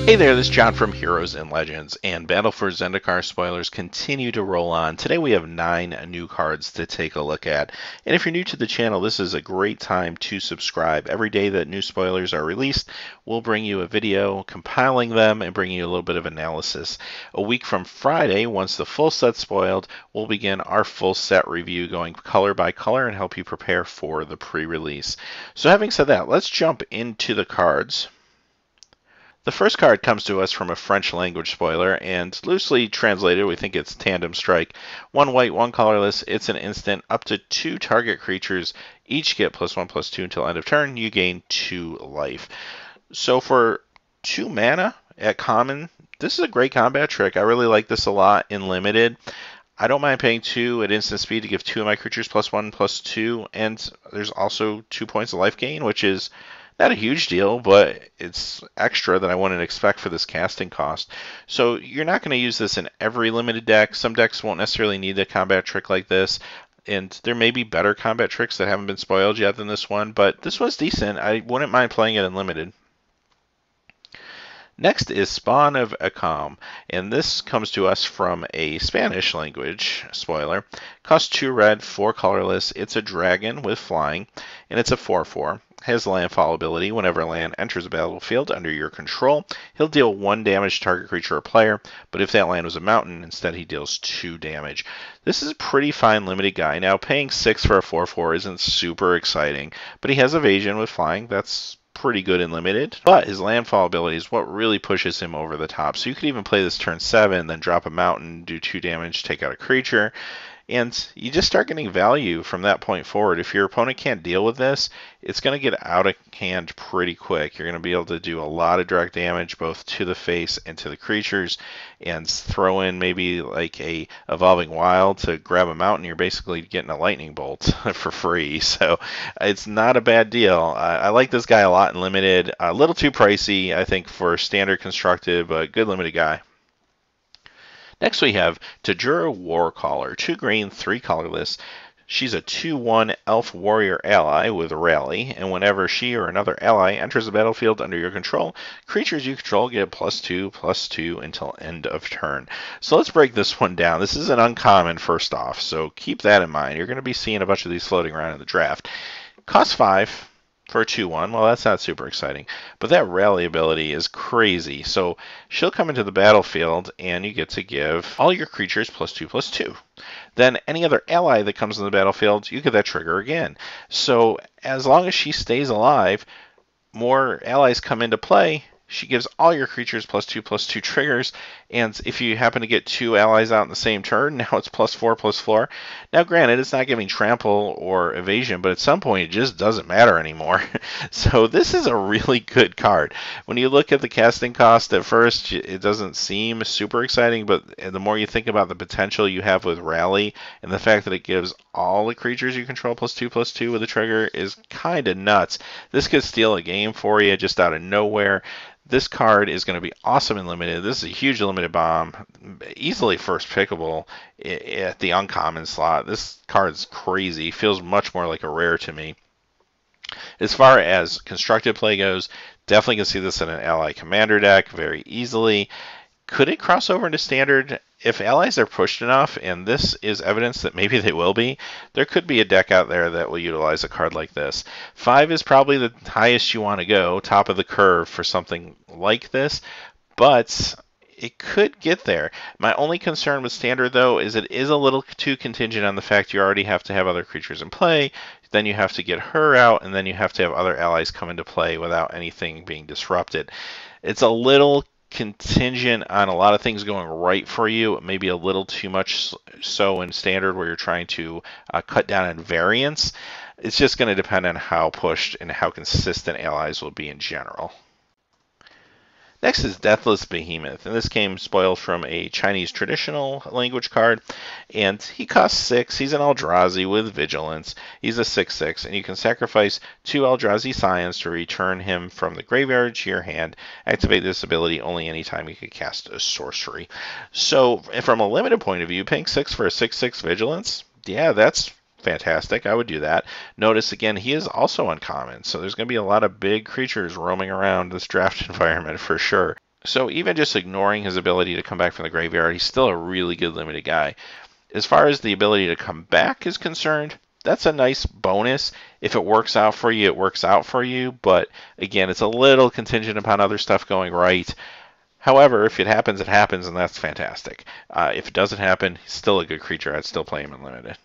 Hey there, this is John from Heroes and Legends, and Battle for Zendikar Spoilers continue to roll on. Today we have 9 new cards to take a look at, and if you're new to the channel, this is a great time to subscribe. Every day that new spoilers are released, we'll bring you a video compiling them and bringing you a little bit of analysis. A week from Friday, once the full set's spoiled, we'll begin our full set review going color by color and help you prepare for the pre-release. So having said that, let's jump into the cards. The first card comes to us from a French language spoiler, and loosely translated, we think it's Tandem Strike. 1 white, 1 colorless, it's an instant. Up to 2 target creatures each get +1/+2 until end of turn. You gain 2 life. So for 2 mana at common, this is a great combat trick. I really like this a lot in limited. I don't mind paying 2 at instant speed to give 2 of my creatures +1/+2, and there's also 2 points of life gain, which is not a huge deal, but it's extra that I wouldn't expect for this casting cost. So you're not going to use this in every limited deck. Some decks won't necessarily need a combat trick like this, and there may be better combat tricks that haven't been spoiled yet than this one, but this one's decent. I wouldn't mind playing it in limited. Next is Spawn of Acom, and this comes to us from a Spanish language spoiler. Costs 2 red, 4 colorless. It's a dragon with flying, and it's a 4/4. Has landfall ability. Whenever a land enters a battlefield under your control, he'll deal 1 damage to target creature or player, but if that land was a mountain, instead he deals 2 damage. This is a pretty fine limited guy. Now, paying 6 for a 4/4 isn't super exciting, but he has evasion with flying. That's pretty good in limited, but his landfall ability is what really pushes him over the top. So you could even play this turn 7, then drop a mountain, do 2 damage, take out a creature, and you just start getting value from that point forward. If your opponent can't deal with this, it's going to get out of hand pretty quick. You're going to be able to do a lot of direct damage both to the face and to the creatures, and throw in maybe like a Evolving Wild to grab a mountain. You're basically getting a lightning bolt for free. So it's not a bad deal. I like this guy a lot in limited. A little too pricey, I think, for standard constructed, but good limited guy. Next we have Tajura Warcaller, 2 green, 3 colorless. She's a 2/1 elf warrior ally with rally, and whenever she or another ally enters the battlefield under your control, creatures you control get +2/+2 until end of turn. So let's break this one down. This is an uncommon first off, so keep that in mind. You're going to be seeing a bunch of these floating around in the draft. Cost 5. For a 2/1, well, that's not super exciting, but that rally ability is crazy. So she'll come into the battlefield, and you get to give all your creatures +2/+2. Then any other ally that comes in the battlefield, you get that trigger again. So as long as she stays alive, more allies come into play. She gives all your creatures +2/+2 triggers, and if you happen to get 2 allies out in the same turn, now it's +4/+4. Now, granted, it's not giving trample or evasion, but at some point it just doesn't matter anymore. So this is a really good card. When you look at the casting cost at first, it doesn't seem super exciting, but the more you think about the potential you have with Rally, and the fact that it gives all the creatures you control +2/+2 with a trigger is kind of nuts. This could steal a game for you just out of nowhere. This card is going to be awesome in limited. This is a huge limited bomb, easily first pickable at the uncommon slot. This card's crazy, feels much more like a rare to me. As far as constructed play goes, definitely can see this in an ally commander deck very easily. Could it cross over into standard? If allies are pushed enough, and this is evidence that maybe they will be, there could be a deck out there that will utilize a card like this. 5 is probably the highest you want to go, top of the curve for something like this, but it could get there. My only concern with standard, though, is it is a little too contingent on the fact you already have to have other creatures in play, then you have to get her out, and then you have to have other allies come into play without anything being disrupted. It's a little contingent on a lot of things going right for you, maybe a little too much so in standard where you're trying to cut down on variance. It's just going to depend on how pushed and how consistent allies will be in general. Next is Deathless Behemoth, and this came spoiled from a Chinese traditional language card, and he costs 6. He's an Eldrazi with Vigilance. He's a 6/6, and you can sacrifice 2 Eldrazi Scions to return him from the graveyard to your hand. Activate this ability only anytime you can cast a sorcery. So, from a limited point of view, paying 6 for a 6/6 Vigilance, yeah, that's fantastic. I would do that. Notice again, he is also uncommon, so there's going to be a lot of big creatures roaming around this draft environment for sure. So even just ignoring his ability to come back from the graveyard, he's still a really good limited guy. As far as the ability to come back is concerned, that's a nice bonus. If it works out for you, it works out for you. But again, it's a little contingent upon other stuff going right. However, if it happens, and that's fantastic. If it doesn't happen, he's still a good creature. I'd still play him in limited.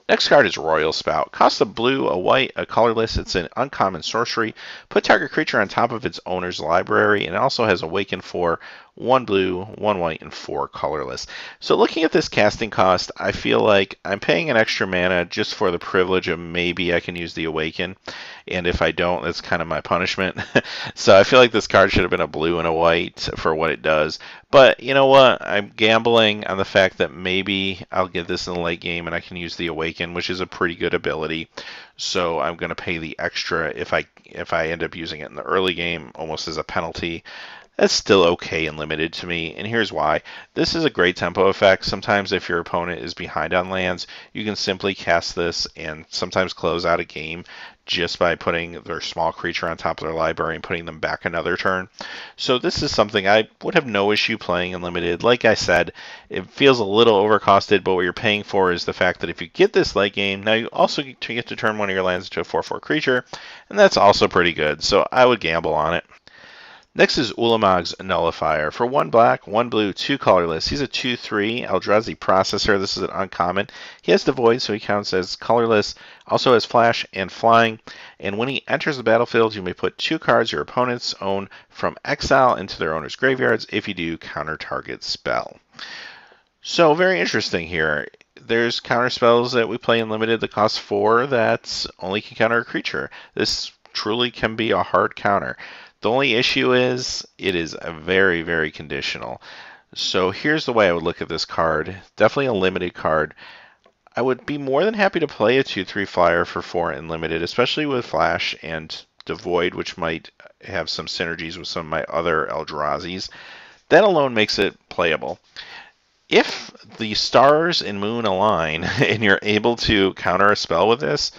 Next card is Royal Spout. Costs a blue, a white, a colorless. It's an uncommon sorcery. Put target creature on top of its owner's library, and it also has Awaken for 1 blue, 1 white, and 4 colorless. So looking at this casting cost, I feel like I'm paying an extra mana just for the privilege of maybe I can use the Awaken, and if I don't, that's kind of my punishment. So I feel like this card should have been a blue and a white for what it does. But you know what? I'm gambling on the fact that maybe I'll get this in the late game and I can use the Awaken, which is a pretty good ability. So I'm going to pay the extra if I end up using it in the early game, almost as a penalty. That's still okay and limited to me, and here's why. This is a great tempo effect. Sometimes if your opponent is behind on lands, you can simply cast this and sometimes close out a game just by putting their small creature on top of their library and putting them back another turn. So this is something I would have no issue playing in limited. Like I said, it feels a little overcosted, but what you're paying for is the fact that if you get this late game, now you also get to turn one of your lands into a 4/4 creature, and that's also pretty good. So I would gamble on it. Next is Ulamog's Nullifier. For 1 black, 1 blue, 2 colorless. He's a 2/3 Eldrazi processor. This is an uncommon. He has Devoid, so he counts as colorless. Also has Flash and Flying. And when he enters the battlefield, you may put 2 cards your opponents own from exile into their owner's graveyards. If you do, counter target spell. So very interesting here. There's counter spells that we play in limited that cost 4 that only can counter a creature. This truly can be a hard counter. The only issue is it is a very, very conditional. So here's the way I would look at this card. Definitely a limited card. I would be more than happy to play a 2/3 flyer for 4 in limited, especially with Flash and Devoid, which might have some synergies with some of my other Eldrazi's. That alone makes it playable. If the stars and moon align and you're able to counter a spell with this,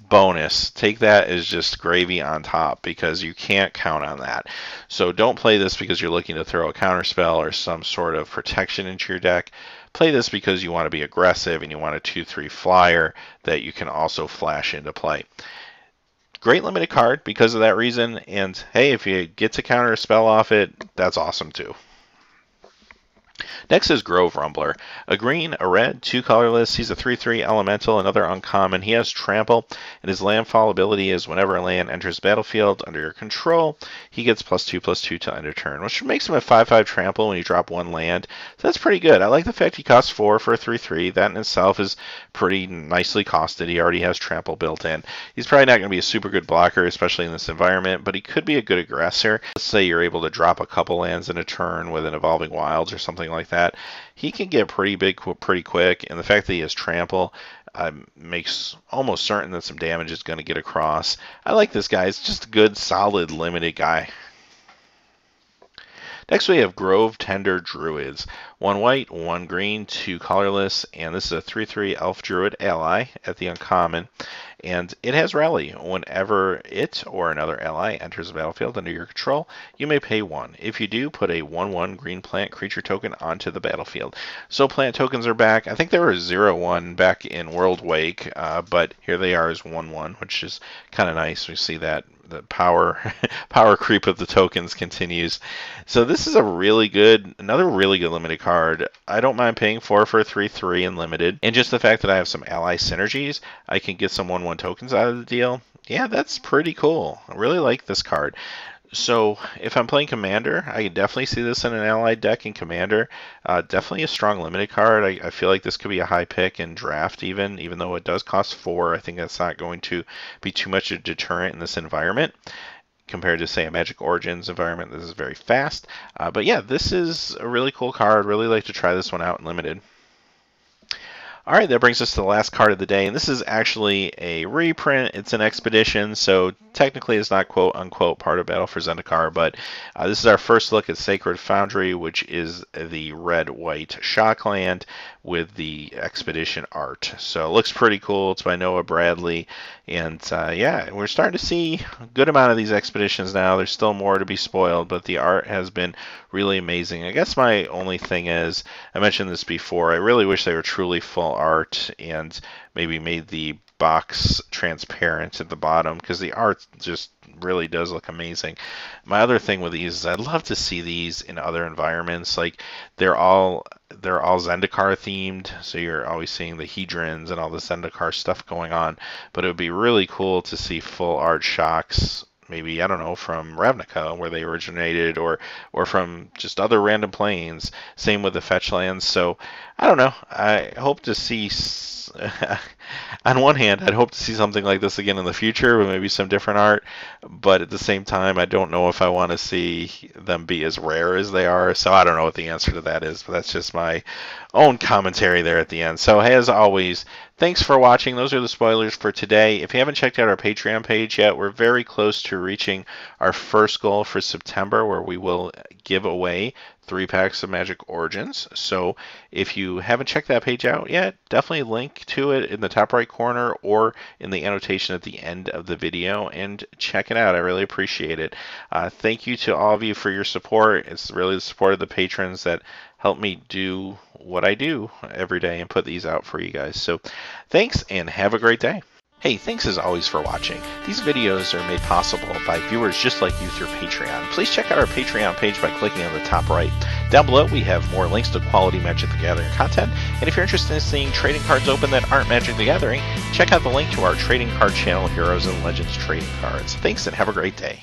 bonus. Take that as just gravy on top because you can't count on that. So don't play this because you're looking to throw a counterspell or some sort of protection into your deck. Play this because you want to be aggressive and you want a 2/3 flyer that you can also flash into play. Great limited card because of that reason, and hey, if you get to counter a spell off it, that's awesome too. Next is Grove Rumbler. A green, a red, 2 colorless. He's a 3/3 elemental, another uncommon. He has trample, and his landfall ability is whenever a land enters the battlefield under your control, he gets +2/+2 to end a turn, which makes him a 5/5 trample when you drop 1 land. So that's pretty good. I like the fact he costs 4 for a 3/3. That in itself is pretty nicely costed. He already has trample built in. He's probably not going to be a super good blocker, especially in this environment, but he could be a good aggressor. Let's say you're able to drop a couple lands in a turn with an Evolving Wilds or something like that. He can get pretty big pretty quick, and the fact that he has trample makes almost certain that some damage is going to get across. I like this guy. It's just a good, solid, limited guy. Next we have Grove Tender Druids. 1 white, 1 green, 2 colorless, and this is a 3/3 Elf Druid ally at the uncommon. And it has Rally. Whenever it or another ally enters the battlefield under your control, you may pay 1. If you do, put a 1/1 green plant creature token onto the battlefield. So plant tokens are back. I think they were 0/1 back in World Wake, but here they are as 1/1, which is kind of nice. We see that the power creep of the tokens continues. So this is another really good limited card. I don't mind paying 4 for a 3/3 in limited, and just the fact that I have some ally synergies, I can get some 1/1 tokens out of the deal. Yeah, that's pretty cool. I really like this card. So if I'm playing Commander, I can definitely see this in an allied deck in Commander. Definitely a strong limited card. I feel like this could be a high pick in draft even though it does cost 4. I think that's not going to be too much of a deterrent in this environment compared to, say, a Magic Origins environment. This is very fast. But yeah, this is a really cool card. Really like to try this one out in limited. All right, that brings us to the last card of the day, and this is actually a reprint. It's an expedition, so technically it's not quote unquote part of Battle for Zendikar, but this is our first look at Sacred Foundry, which is the red-white Jacques land with the expedition art. So it looks pretty cool. It's by Noah Bradley, and yeah, we're starting to see a good amount of these expeditions now. There's still more to be spoiled, but the art has been really amazing. I guess my only thing is, I mentioned this before, I really wish they were truly full art and maybe made the box transparent at the bottom, because the art just really does look amazing. My other thing with these is I'd love to see these in other environments. Like they're all Zendikar themed, so you're always seeing the Hedrons and all the Zendikar stuff going on, but it would be really cool to see full art Jacques, maybe, I don't know, from Ravnica, where they originated, or from just other random planes. Same with the fetch lands. So I don't know. I hope to see. On one hand, I'd hope to see something like this again in the future, with maybe some different art. But at the same time, I don't know if I want to see them be as rare as they are. So I don't know what the answer to that is. But that's just my own commentary there at the end. So as always, thanks for watching. Those are the spoilers for today. If you haven't checked out our Patreon page yet, we're very close to reaching our first goal for September, where we will give away 3 packs of Magic Origins. So if you haven't checked that page out yet, definitely link to it in the top right corner or in the annotation at the end of the video, and check it out. I really appreciate it. Thank you to all of you for your support. It's really the support of the patrons that help me do what I do every day and put these out for you guys. So thanks, and have a great day. Hey, thanks as always for watching. These videos are made possible by viewers just like you through Patreon. Please check out our Patreon page by clicking on the top right. Down below, we have more links to quality Magic the Gathering content, and if you're interested in seeing trading cards open that aren't Magic the Gathering, check out the link to our trading card channel, Heroes and Legends Trading Cards. Thanks, and have a great day.